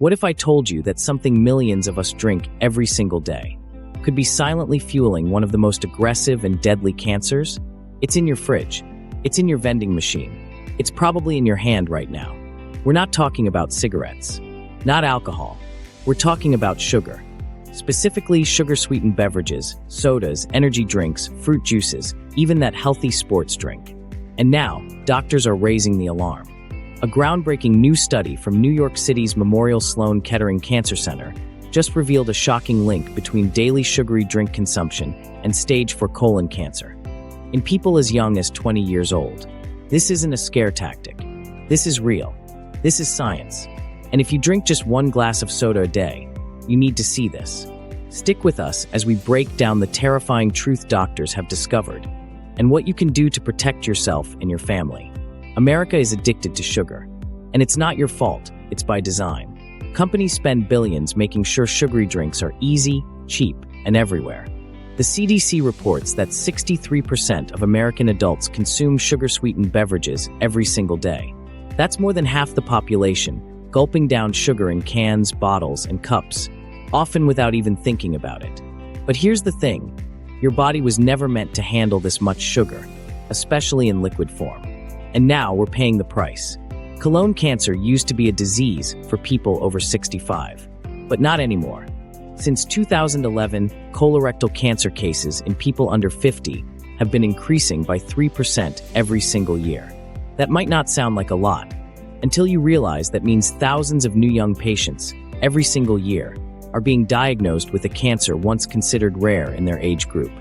What if I told you that something millions of us drink every single day could be silently fueling one of the most aggressive and deadly cancers? It's in your fridge. It's in your vending machine. It's probably in your hand right now. We're not talking about cigarettes, not alcohol. We're talking about sugar. Specifically, sugar-sweetened beverages, sodas, energy drinks, fruit juices, even that healthy sports drink. And now, doctors are raising the alarm. A groundbreaking new study from New York City's Memorial Sloan Kettering Cancer Center just revealed a shocking link between daily sugary drink consumption and stage 4 colon cancer. In people as young as 20 years old. This isn't a scare tactic. This is real. This is science. And if you drink just one glass of soda a day, you need to see this. Stick with us as we break down the terrifying truth doctors have discovered and what you can do to protect yourself and your family. America is addicted to sugar, and it's not your fault, it's by design. Companies spend billions making sure sugary drinks are easy, cheap, and everywhere. The CDC reports that 63% of American adults consume sugar-sweetened beverages every single day. That's more than half the population, gulping down sugar in cans, bottles, and cups, often without even thinking about it. But here's the thing, your body was never meant to handle this much sugar, especially in liquid form. And now we're paying the price. Colon cancer used to be a disease for people over 65, but not anymore. Since 2011, colorectal cancer cases in people under 50 have been increasing by 3% every single year. That might not sound like a lot, until you realize that means thousands of new young patients, every single year, are being diagnosed with a cancer once considered rare in their age group.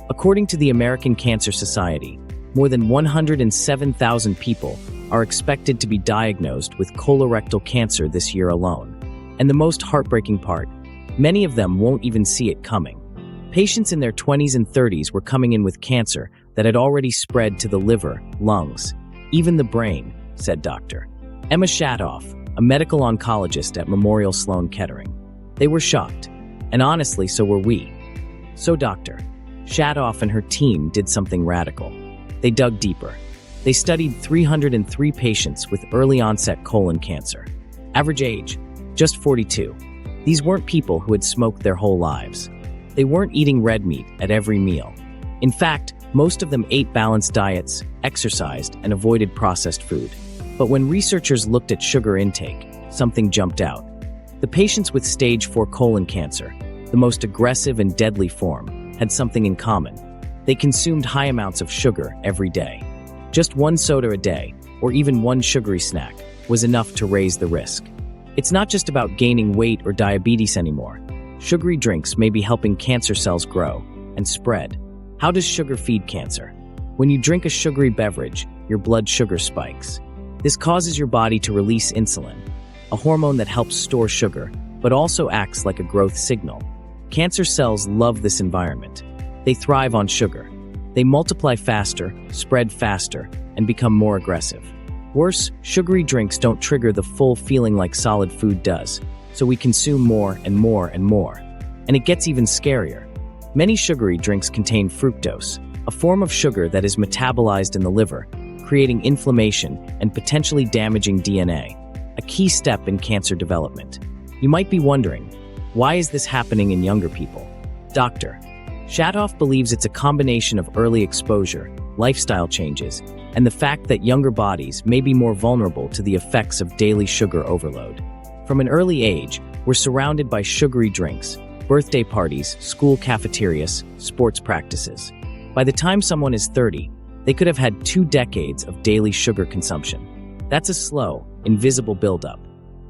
According to the American Cancer Society, more than 107,000 people are expected to be diagnosed with colorectal cancer this year alone. And the most heartbreaking part, many of them won't even see it coming. Patients in their 20s and 30s were coming in with cancer that had already spread to the liver, lungs, even the brain, said Dr. Emma Schatoff, a medical oncologist at Memorial Sloan Kettering. They were shocked, and honestly, so were we. So Dr. Schatoff and her team did something radical. They dug deeper. They studied 303 patients with early-onset colon cancer. Average age, just 42. These weren't people who had smoked their whole lives. They weren't eating red meat at every meal. In fact, most of them ate balanced diets, exercised, and avoided processed food. But when researchers looked at sugar intake, something jumped out. The patients with stage 4 colon cancer, the most aggressive and deadly form, had something in common. They consumed high amounts of sugar every day. Just one soda a day, or even one sugary snack, was enough to raise the risk. It's not just about gaining weight or diabetes anymore. Sugary drinks may be helping cancer cells grow and spread. How does sugar feed cancer? When you drink a sugary beverage, your blood sugar spikes. This causes your body to release insulin, a hormone that helps store sugar, but also acts like a growth signal. Cancer cells love this environment. They thrive on sugar. They multiply faster, spread faster, and become more aggressive. Worse, sugary drinks don't trigger the full feeling like solid food does, so we consume more and more and more. And it gets even scarier. Many sugary drinks contain fructose, a form of sugar that is metabolized in the liver, creating inflammation and potentially damaging DNA, a key step in cancer development. You might be wondering, why is this happening in younger people? Dr. Schatoff believes it's a combination of early exposure, lifestyle changes, and the fact that younger bodies may be more vulnerable to the effects of daily sugar overload. From an early age, we're surrounded by sugary drinks, birthday parties, school cafeterias, sports practices. By the time someone is 30, they could have had 2 decades of daily sugar consumption. That's a slow, invisible buildup.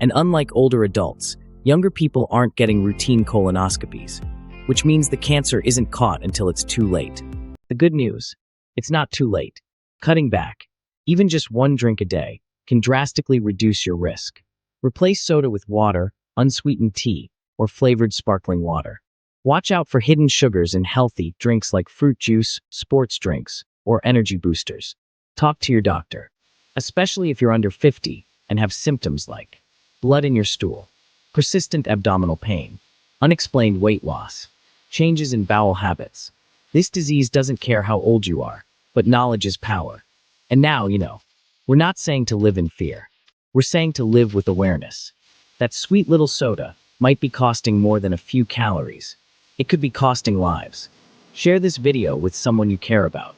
And unlike older adults, younger people aren't getting routine colonoscopies, which means the cancer isn't caught until it's too late. The good news, it's not too late. Cutting back, even just one drink a day, can drastically reduce your risk. Replace soda with water, unsweetened tea, or flavored sparkling water. Watch out for hidden sugars in healthy drinks like fruit juice, sports drinks, or energy boosters. Talk to your doctor, especially if you're under 50 and have symptoms like blood in your stool, persistent abdominal pain, unexplained weight loss, changes in bowel habits. This disease doesn't care how old you are, but knowledge is power. And now, we're not saying to live in fear. We're saying to live with awareness. That sweet little soda might be costing more than a few calories. It could be costing lives. Share this video with someone you care about.